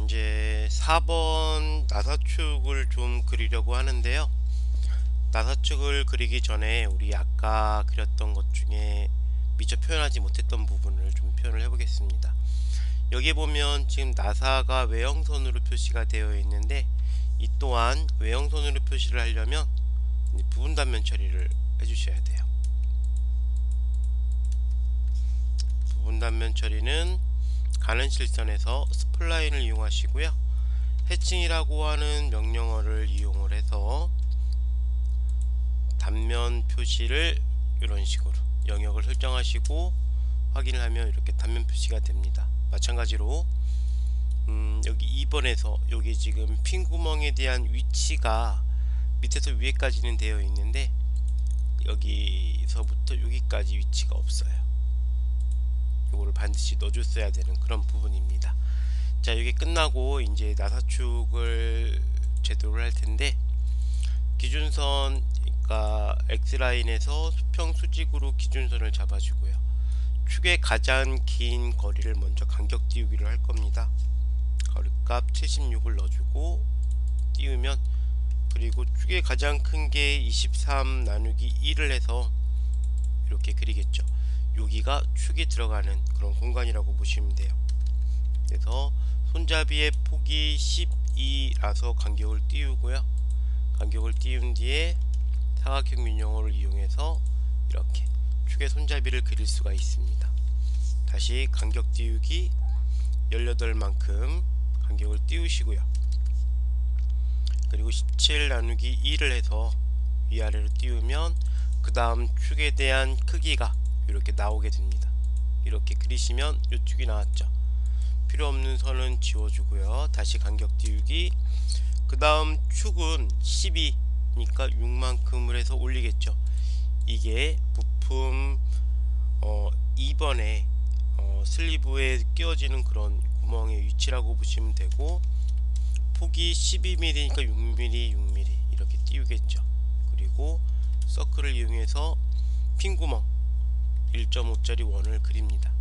이제 4번 나사축을 좀 그리려고 하는데요. 나사축을 그리기 전에 우리 아까 그렸던 것 중에 미처 표현하지 못했던 부분을 좀 표현을 해 보겠습니다. 여기 보면 지금 나사가 외형선으로 표시가 되어 있는데, 이 또한 외형선으로 표시를 하려면 부분 단면 처리를 해 주셔야 돼요. 부분 단면 처리는 가는 실선에서 스플라인을 이용하시고요. 해칭이라고 하는 명령어를 이용을 해서 단면 표시를 이런 식으로 영역을 설정하시고 확인을 하면 이렇게 단면 표시가 됩니다. 마찬가지로 여기 2번에서 여기 지금 핀 구멍에 대한 위치가 밑에서 위에까지는 되어 있는데, 여기서부터 여기까지 위치가 없어요. 이거를 반드시 넣어줬어야 되는 그런 부분입니다. 자, 이게 끝나고 이제 나사축을 제도를 할 텐데, 기준선, 그러니까 X라인에서 수평 수직으로 기준선을 잡아주고요. 축의 가장 긴 거리를 먼저 간격 띄우기를 할 겁니다. 거리값 76을 넣어주고 띄우면, 그리고 축의 가장 큰 게 23 나누기 1을 해서 이렇게 그리겠죠. 여기가 축이 들어가는 그런 공간이라고 보시면 돼요. 그래서 손잡이의 폭이 12라서 간격을 띄우고요. 간격을 띄운 뒤에 사각형 민영어를 이용해서 이렇게 축의 손잡이를 그릴 수가 있습니다. 다시 간격 띄우기 18만큼 간격을 띄우시고요. 그리고 17 나누기 2를 해서 위아래로 띄우면 그 다음 축에 대한 크기가 이렇게 나오게 됩니다. 이렇게 그리시면 이 축이 나왔죠. 필요 없는 선은 지워주고요. 다시 간격 띄우기, 그 다음 축은 12니까 6만큼을 해서 올리겠죠. 이게 부품 2번에 슬리브에 끼워지는 그런 구멍의 위치라고 보시면 되고, 폭이 12mm니까 6mm, 6mm 이렇게 띄우겠죠. 그리고 서클을 이용해서 핀 구멍 1.5짜리 원을 그립니다.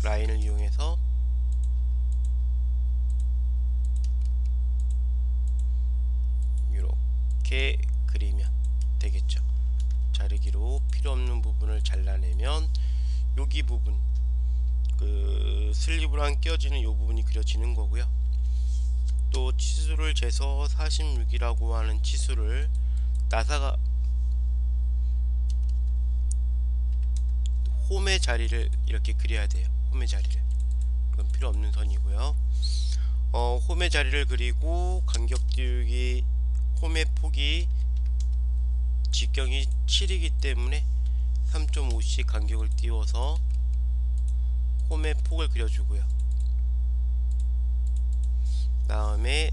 라인을 이용해서 이렇게 그리면 되겠죠. 자르기로 필요 없는 부분을 잘라내면 여기 부분, 그 슬리브랑 끼워지는 이 부분이 그려지는 거고요. 또 치수를 재서 46이라고 하는 치수를 나사가 홈의 자리를 이렇게 그려야 돼요. 홈의 자리를, 이건 필요 없는 선이고요. 홈의 자리를 그리고 간격 띄우기, 홈의 폭이 직경이 7이기 때문에 3.5씩 간격을 띄워서 홈의 폭을 그려주고요. 다음에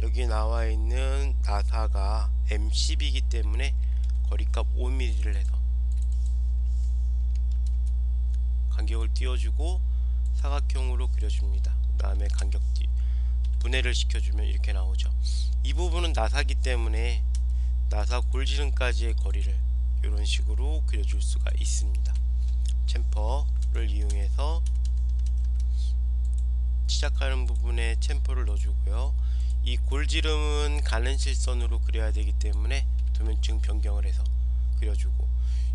여기 나와 있는 나사가 M10이기 때문에 거리값 5mm를 해서 간격을 띄워주고 사각형으로 그려줍니다. 그 다음에 간격 분해를 시켜주면 이렇게 나오죠. 이 부분은 나사기 때문에 나사 골지름까지의 거리를 이런 식으로 그려줄 수가 있습니다. 챔퍼를 이용해서 시작하는 부분에 챔퍼를 넣어주고요. 이 골지름은 가는 실선으로 그려야 되기 때문에 도면층 변경을 해서 그려주고,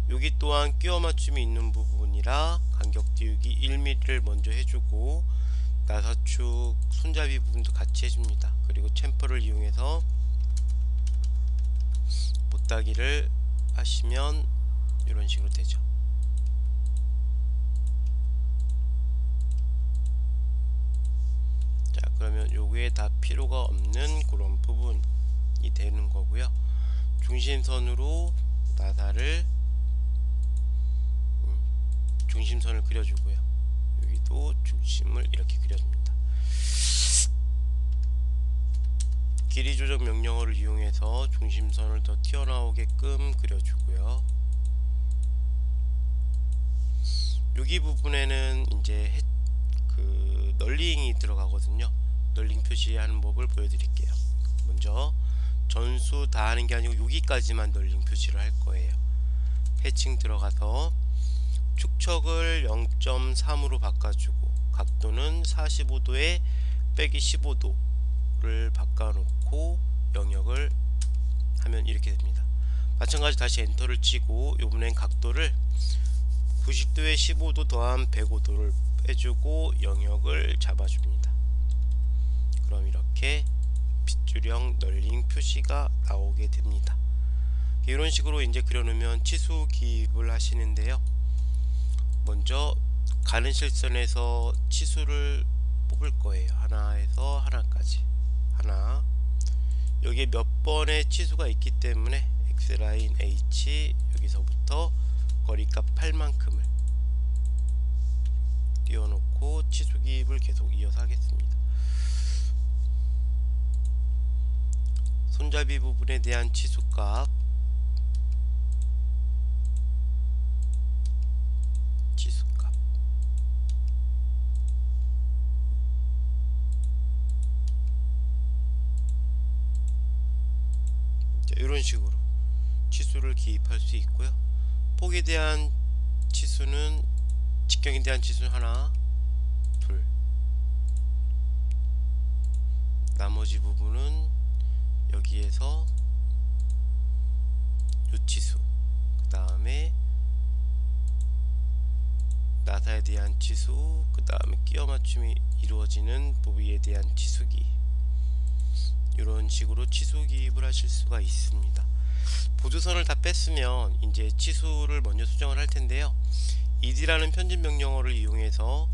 여기 또한 끼워 맞춤이 있는 부분이라 간격 띄우기 1mm를 먼저 해주고 나사축 손잡이 부분도 같이 해줍니다. 그리고 챔퍼를 이용해서 못따기를 하시면 이런 식으로 되죠. 자, 그러면 요게 다 필요가 없는 그런 부분이 되는 거고요. 중심선으로 나사를 중심선을 그려주고요. 여기도 중심을 이렇게 그려줍니다. 길이 조정 명령어를 이용해서 중심선을 더 튀어나오게끔 그려주고요. 여기 부분에는 이제 그 널링이 들어가거든요. 널링 표시하는 법을 보여드릴게요. 먼저 전수 다 하는 게 아니고 여기까지만 널링 표시를 할 거예요. 해칭 들어가서 축척을 0.3으로 바꿔주고 각도는 45도에 빼기 15도를 바꿔놓고 영역을 하면 이렇게 됩니다. 마찬가지 다시 엔터를 치고 이번엔 각도를 90도에 15도 더한 105도를 빼주고 영역을 잡아줍니다. 그럼 이렇게 빗줄형 널링 표시가 나오게 됩니다. 이런 식으로 이제 그려놓으면 치수 기입을 하시는데요. 먼저 가는 실선에서 치수를 뽑을 거예요. 하나에서 하나까지. 하나. 여기에 몇 번의 치수가 있기 때문에 X라인 H 여기서부터 거리값 8만큼을 띄워놓고 치수 기입을 계속 이어서 하겠습니다. 손잡이 부분에 대한 치수값 이런 식으로 치수를 기입할 수 있고요. 폭에 대한 치수는 직경에 대한 치수는 하나, 둘. 나머지 부분은 여기에서 요 치수, 그 다음에 나사에 대한 치수, 그 다음에 끼워 맞춤이 이루어지는 부위에 대한 치수기, 이런 식으로 치수 기입을 하실 수가 있습니다. 보조선을 다 뺐으면 이제 치수를 먼저 수정을 할 텐데요. ed라는 편집 명령어를 이용해서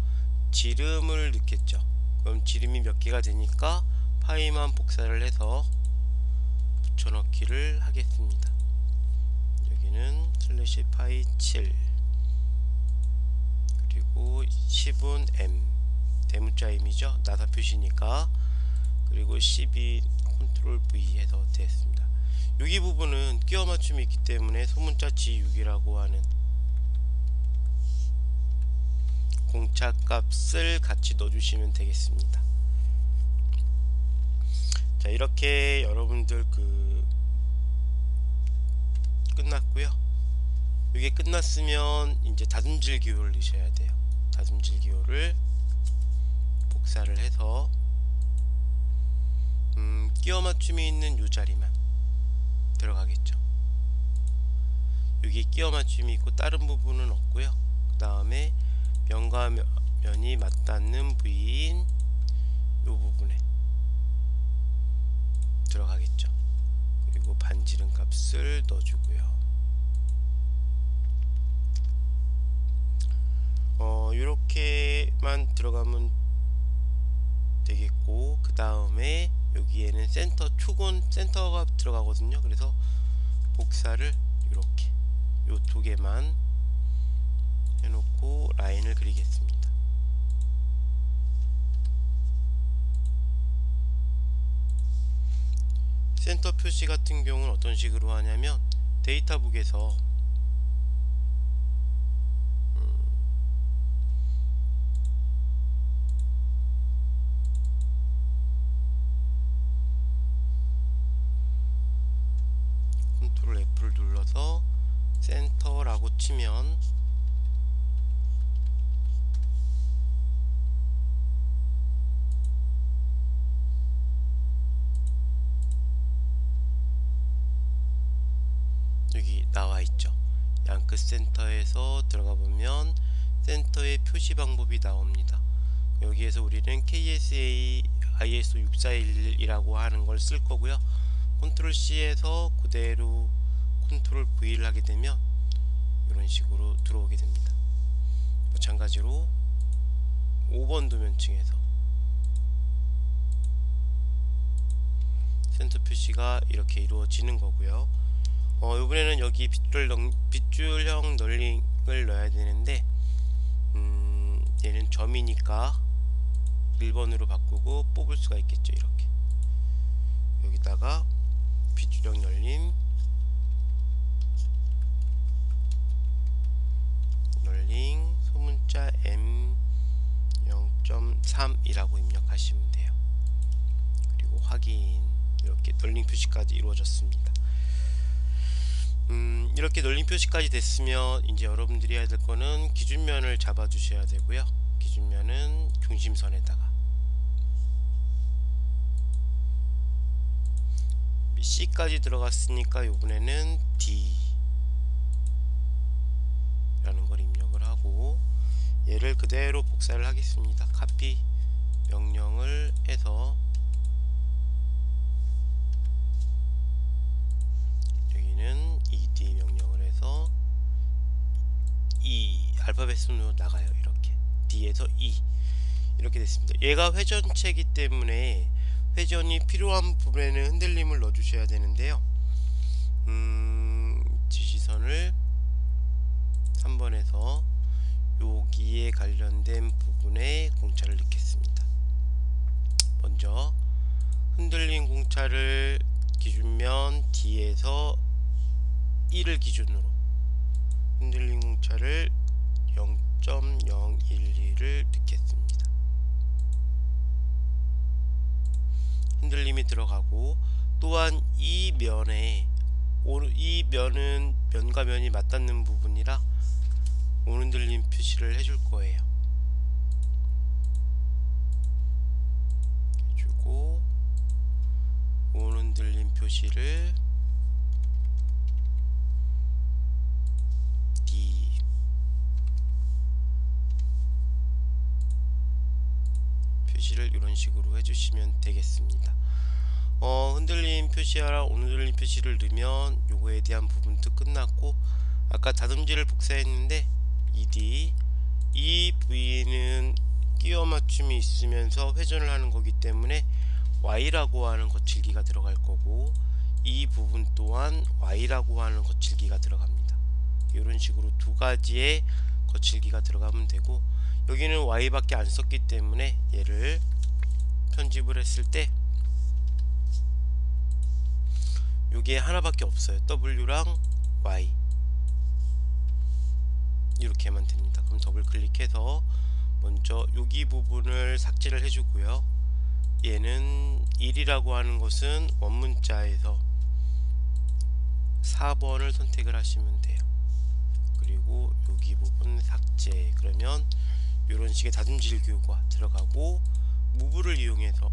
지름을 넣겠죠. 그럼 지름이 몇 개가 되니까 파이만 복사를 해서 붙여넣기를 하겠습니다. 여기는 슬래시 파이 7 그리고 10은 M 대문자 M이죠. 나사 표시니까. 그리고 12 컨트롤 V 해서 됐습니다. 여기 부분은 끼워 맞춤이 있기 때문에 소문자 G6이라고 하는 공차 값을 같이 넣어주시면 되겠습니다. 자, 이렇게 여러분들 끝났고요. 이게 끝났으면 이제 다듬질 기호를 넣으셔야 돼요. 다듬질 기호를 복사를 해서 끼워 맞춤이 있는 요 자리만 들어가겠죠. 여기 끼워 맞춤이 있고 다른 부분은 없고요. 그 다음에 면과 면이 맞닿는 부위인 요 부분에 들어가겠죠. 그리고 반지름 값을 넣어주고요. 이렇게만 들어가면 되겠고, 그 다음에 여기에는 센터 축은 센터가 들어가거든요. 그래서 복사를 이렇게 요 두 개만 해놓고 라인을 그리겠습니다. 센터 표시 같은 경우는 어떤 식으로 하냐면 데이터북에서 컨트롤 F를 눌러서 센터라고 치면 여기 나와 있죠. 양끝 센터에서 들어가 보면 센터의 표시 방법이 나옵니다. 여기에서 우리는 KSA ISO 6411이라고 하는 걸 쓸 거고요. 컨트롤 C에서 그대로 컨트롤 V를 하게 되면 이런 식으로 들어오게 됩니다. 마찬가지로 5번 도면층에서 센터 표시가 이렇게 이루어지는 거고요. 이번에는 여기 빗줄형 널링을 넣어야 되는데 얘는 점이니까 1번으로 바꾸고 뽑을 수가 있겠죠. 이렇게 여기다가 빗줄형 널림 소문자 M 0.3이라고 입력하시면 돼요. 그리고 확인. 이렇게 널링 표시까지 이루어졌습니다. 이렇게 널링 표시까지 됐으면 이제 여러분들이 해야 될 거는 기준면을 잡아 주셔야 되고요. 기준면은 중심선에다가 C까지 들어갔으니까 요번에는 D 라는 걸 입력을 하고 얘를 그대로 복사를 하겠습니다. 카피 명령을 해서 여기는 ed 명령을 해서 E 알파벳 순으로 나가요. 이렇게 D에서 E 이렇게 됐습니다. 얘가 회전체이기 때문에 회전이 필요한 부분에는 흔들림을 넣어 주셔야 되는데요. 지시선을 3번에서 여기에 관련된 부분에 공차를 넣겠습니다. 먼저 흔들림 공차를 기준면 D에서 1을 기준으로 흔들림 공차를 0.012를 넣겠습니다. 흔들림이 들어가고 또한 이 면에 이 면은 면과 면이 맞닿는 부분이라 오른들림 표시를 해줄 거예요. 해주고 오른들림 표시를 D 표시를 이런 식으로 해주시면 되겠습니다. 흔들림 표시하라 오른들림 표시를 넣으면 요거에 대한 부분도 끝났고, 아까 다듬지를 복사했는데 ed 이 부위는 끼워 맞춤이 있으면서 회전을 하는 거기 때문에 y라고 하는 거칠기가 들어갈 거고, 이 부분 또한 y라고 하는 거칠기가 들어갑니다. 이런 식으로 두 가지의 거칠기가 들어가면 되고, 여기는 y밖에 안 썼기 때문에 얘를 편집을 했을 때 요게 하나밖에 없어요. w랑 y 이렇게만 됩니다. 그럼 더블 클릭해서 먼저 여기 부분을 삭제를 해주고요. 얘는 1이라고 하는 것은 원문자에서 4번을 선택을 하시면 돼요. 그리고 여기 부분 삭제. 그러면 이런 식의 다듬질 교가 들어가고, 무브를 이용해서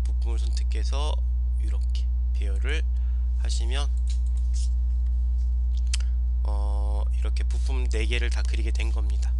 부품을 선택해서 이렇게 배열을 하시면 이렇게 부품 4개를 다 그리게 된 겁니다.